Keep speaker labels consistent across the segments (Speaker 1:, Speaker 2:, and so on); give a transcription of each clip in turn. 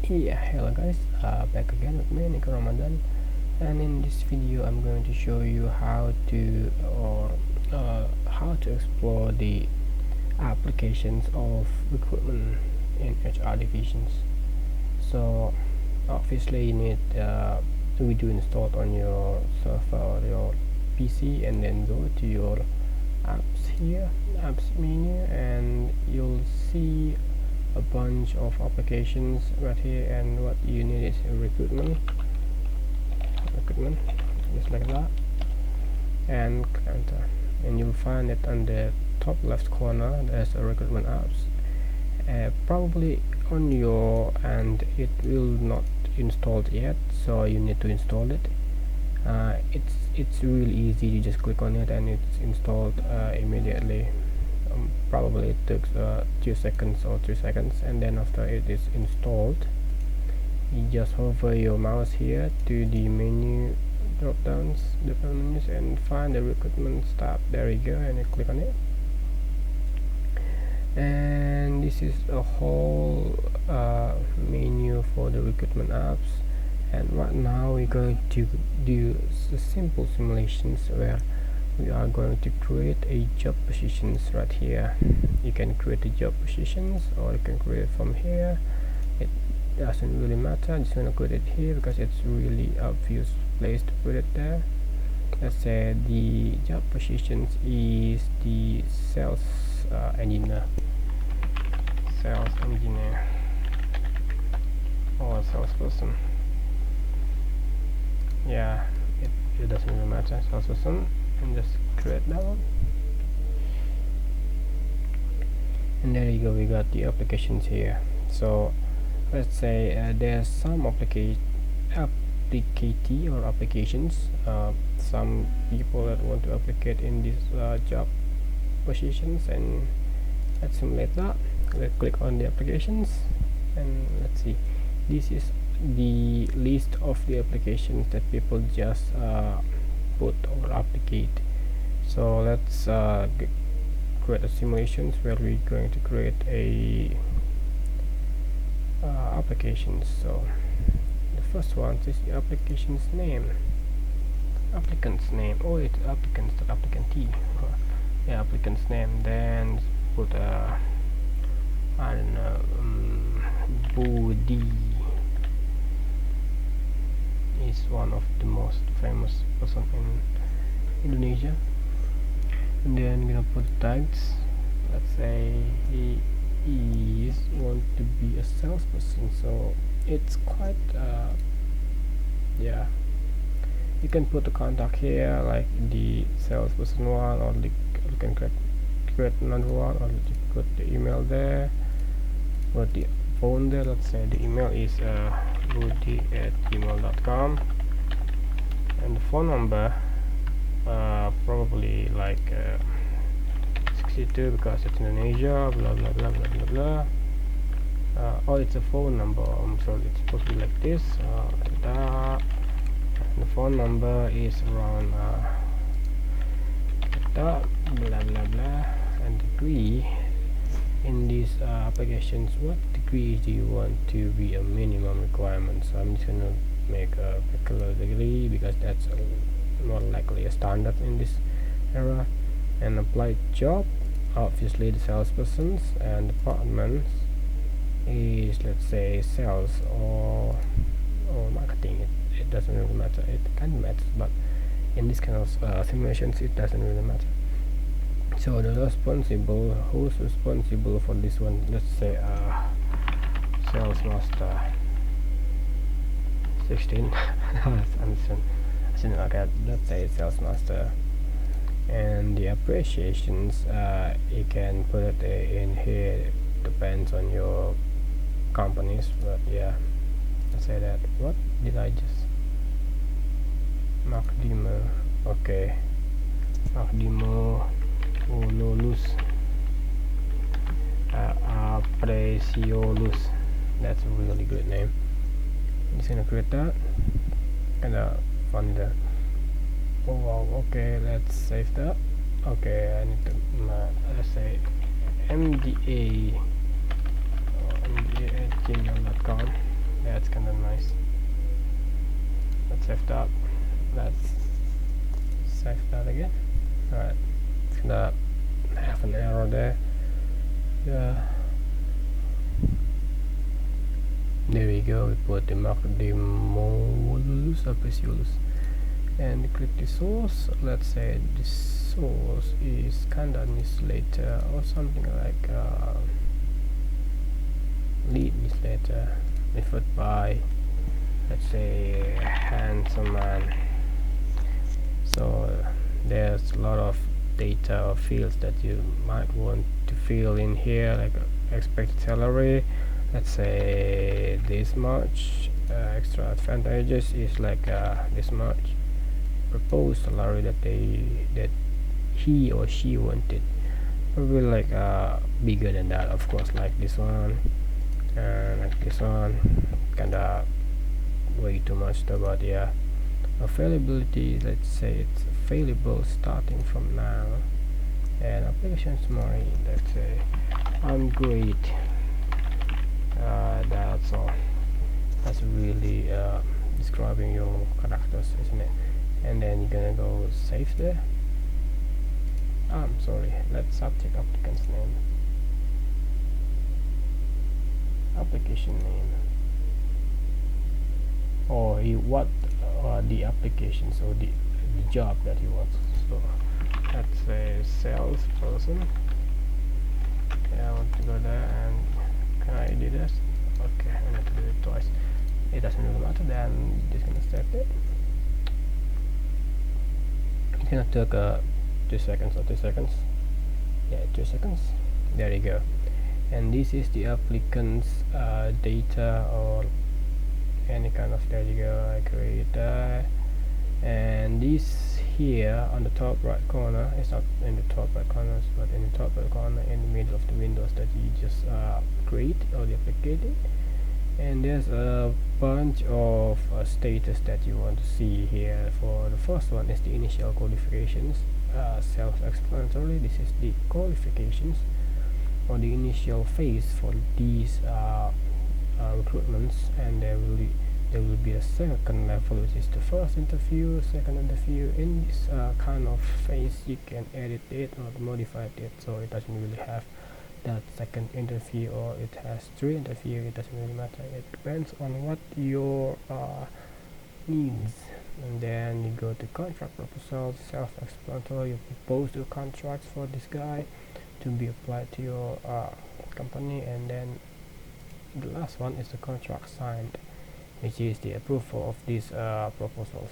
Speaker 1: Yeah, hello guys, back again with me, Nico Ramadan, and in this video I'm going to show you how to explore the applications of recruitment in HR divisions. So obviously you need Odoo installed on your server or your PC, and then go to your apps here, apps menu, and you'll see a bunch of applications right here, and what you need is recruitment, just like that, and enter, and you'll find it on the top left corner. There's a recruitment apps. Probably on your end it will not installed yet, so you need to install it. It's really easy. You just click on it and it's installed immediately. Probably it takes 2 seconds or 3 seconds, and then after it is installed, you just hover your mouse here to the menu drop downs, different menus, and find the recruitment tab. There you go, and you click on it, and this is a whole menu for the recruitment apps. And right now we're going to do simple simulations where we are going to create a job positions right here. You can create the job positions, or you can create from here. It doesn't really matter. I'm just gonna create it here because it's really obvious place to put it there. Let's say the job positions is the sales engineer or salesperson. Yeah, it doesn't really matter. Salesperson, and just create that one, and there you go. We got the applications here. So let's say there's some applicatee or applications, some people that want to applicate in these job positions, and let's simulate that. Let's click on the applications, and let's see. This is the list of the applications that people just put or applicate. So let's create a simulations where we're going to create a applications. So the first one is the application's name, applicant's name. Oh, it's applicants, not applicantee. Yeah, applicant's name. Then put I don't know, Budi is one of the most famous person in Indonesia. And then gonna put tags. Let's say he is want to be a salesperson, so it's quite yeah, you can put the contact here, like the salesperson one, or you can create another one, or you put the email there, put the phone there. Let's say the email is budi@gmail.com, and the phone number probably like 62 because it's Indonesia, blah blah blah blah blah blah. Oh, it's a phone number. So it's supposed to be like this, like that. And the phone number is around like that, blah blah blah. And degree in these applications, what degrees do you want to be a minimum requirement? So I'm just gonna make a bachelor degree because that's more likely a standard in this era. And applied job, obviously the salespersons, and departments is, let's say, sales or marketing. It doesn't really matter. It kind of matters, but in this kind of simulations it doesn't really matter. So the responsible, who's responsible for this one? Let's say sales master 16. Okay, let's say sales master. And the appreciations, you can put it in here, depends on your companies, but yeah, let's say that. What did I just Makdimo? Okay, Makdimo lulus Apreciolus. That's a really good name. I'm just gonna create that. Kinda funny there. Oh wow, okay, let's save that. Okay, I need to let's say MDA at gmail.com. save that. Let's save that again. Alright, it's gonna have an error there. Yeah, there we go. We put the modulus and click the source. Let's say the source is kinda newsletter or something like lead newsletter referred by, let's say, handsome man. So there's a lot of data or fields that you might want to fill in here, like expected salary, let's say this much, extra advantages is like this much, proposed salary that he or she wanted, probably like bigger than that, of course, like this one, like this one, kinda way too much though, but yeah. Availability, let's say it's available starting from now, and application summary, let's say I'm great. That's all. That's really describing your characters, isn't it? And then you're gonna go save there. I'm sorry, let's subject applicant's name, application name, or what the application, so the job that you want. So let's say salesperson. Yeah, I want to go there, and can I edit this? Okay, I need to do it twice. It doesn't really matter, then just gonna save it. It's gonna take 2 seconds or 2 seconds. Yeah, 2 seconds. There you go. And this is the applicant's data, or any kind of, there you go, I create that. And this here on the top right corner, it's not in the top right corner, but in the top right corner in the middle of the windows that you just create or duplicated. And there's a bunch of status that you want to see here. For the first one is the initial qualifications, self-explanatory. This is the qualifications or the initial phase for these recruitments, and there will be a second level, which is the first interview, second interview. In this kind of phase, you can edit it or modify it, so it doesn't really have that second interview, or it has 3 interviews. It doesn't really matter. It depends on what your needs. And then you go to contract proposal, self-explanatory. You propose the contracts for this guy to be applied to your company, and then the last one is the contract signed, which is the approval of these proposals.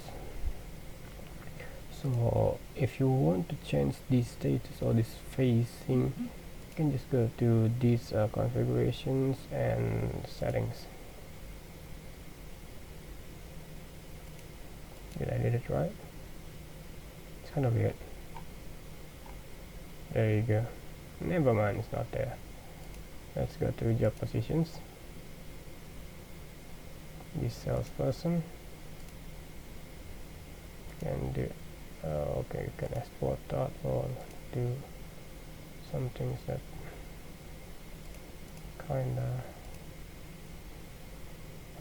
Speaker 1: So if you want to change this status or this phasing, you can just go to these configurations and settings. Did I did it right? It's kind of weird. There you go. Never mind, it's not there. Let's go to job positions. This salesperson can do okay, you can export that or do some things that kinda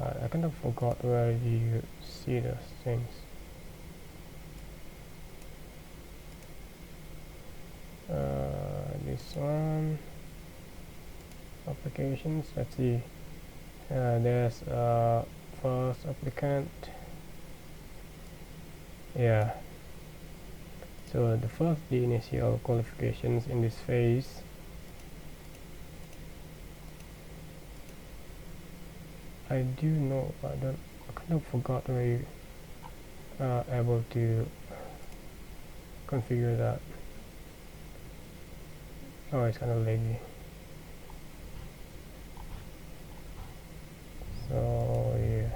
Speaker 1: I kind of forgot where you see those things. This one, applications, let's see, there's first applicant. Yeah, so the initial qualifications in this phase. I do know, I kind of forgot where you are able to configure that. Oh, it's kind of lazy. So yeah,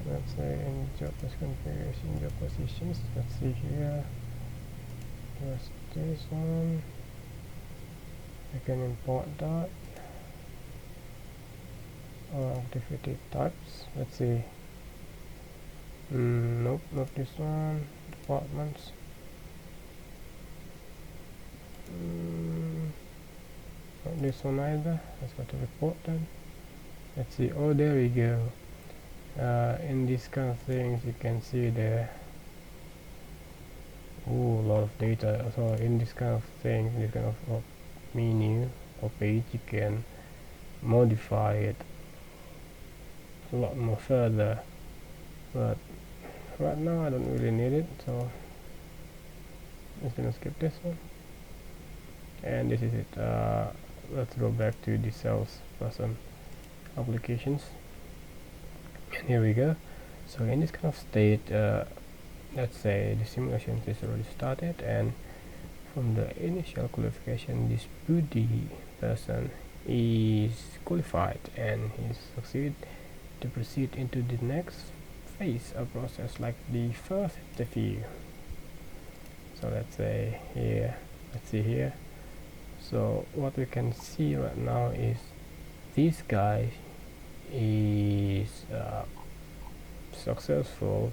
Speaker 1: let's say in job configuration, job positions, let's see here, there's this one. I can import that, or activity types. Let's see. Nope, not this one. Departments. this one either. Let's go to report then. Let's see. Oh, there we go. In these kind of things you can see there. Ooh, a lot of data. So in this kind of thing, this kind of menu or page, you can modify it a lot more further, but right now I don't really need it, so I'm just gonna skip this one. And this is it. Let's go back to the salesperson applications, and here we go. So in this kind of state, let's say the simulation is already started, and from the initial qualification, this Buddy person is qualified and he's succeeded to proceed into the next phase of process, like the first interview. So let's say here, let's see here. So what we can see right now is this guy is successful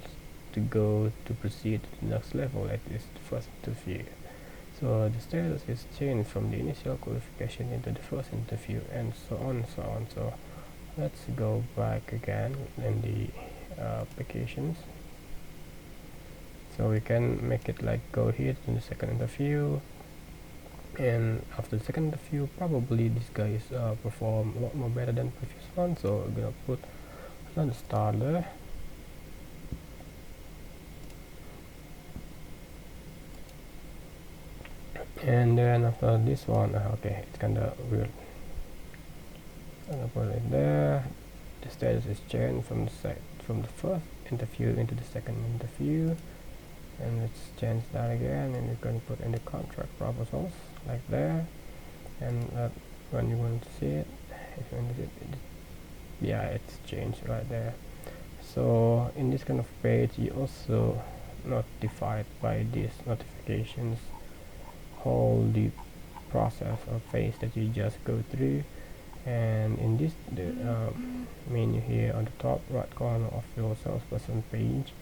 Speaker 1: to go to proceed to the next level, at least the first interview. So the status is changed from the initial qualification into the first interview, and so on and so on. So let's go back again in the applications. So we can make it like go here to the second interview, and after the second interview probably this guy is perform a lot more better than previous one, so we're gonna put another star there. And then after this one, okay, it's kinda weird. I'm gonna put it there. The status is changed from the first interview into the second interview, and let's change that again, and we're going to put in the contract proposals like there, and when you want to see it, if you want to see it, yeah, it's changed right there. So in this kind of page, you also notified by these notifications all the process or phase that you just go through. And in this menu here on the top right corner of your salesperson page,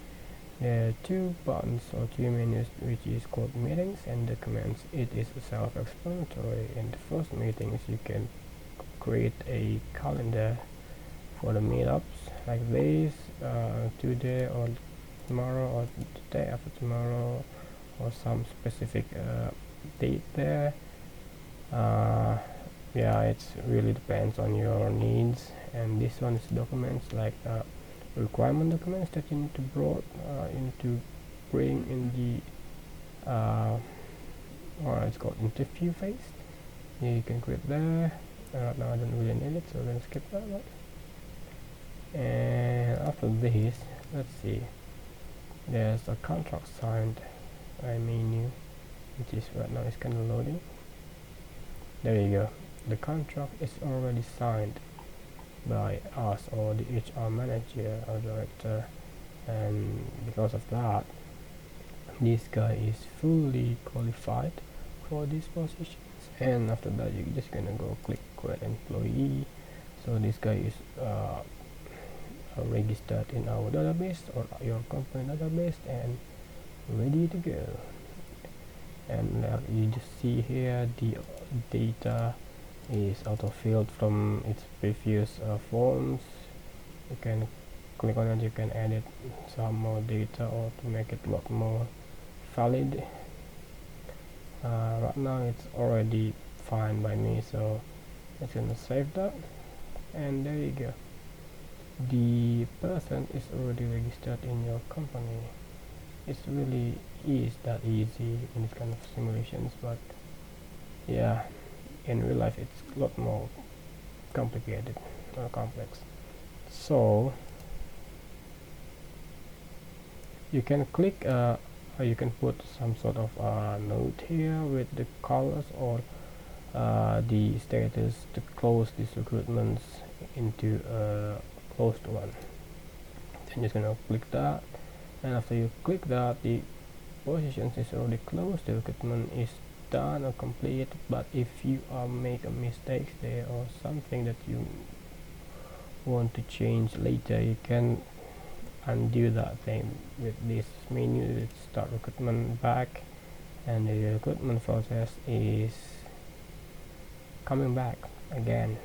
Speaker 1: there are two buttons or two menus, which is called meetings and documents. It is self-explanatory. In the first meetings, you can create a calendar for the meetups like this, today or tomorrow or the day after tomorrow, or some specific date there. Yeah, it really depends on your needs. And this one is documents, like requirement documents that you need to bring in the or it's called interview phase. Yeah, you can create there. Right now I don't really need it, so we're gonna skip that one. And after this, let's see, there's a contract signed menu, which is right now is kind of loading. There you go. The contract is already signed by us or the HR manager or director, and because of that, this guy is fully qualified for these positions. And after that, you're just gonna go click create employee. So this guy is registered in our database or your company database and ready to go. And you just see here the data is auto-filled from its previous forms. You can click on it, you can edit some more data or to make it a lot more valid. Right now it's already fine by me, so it's gonna save that, and there you go. The person is already registered in your company. It's really is that easy in this kind of simulations, but yeah, in real life it's a lot more complicated or complex. So you can click or you can put some sort of note here with the colors or the status to close these recruitments into a closed one. Then you're just gonna click that, and after you click that, the positions is already closed, the recruitment is done or complete. But if you make a mistake there or something that you want to change later, you can undo that thing with this menu. Start recruitment back, and the recruitment process is coming back again.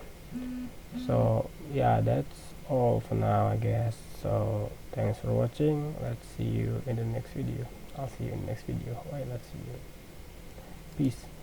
Speaker 1: So yeah, that's all for now, I guess. So thanks for watching. Let's see you in the next video. I'll see you in the next video. Let's see you. Peace.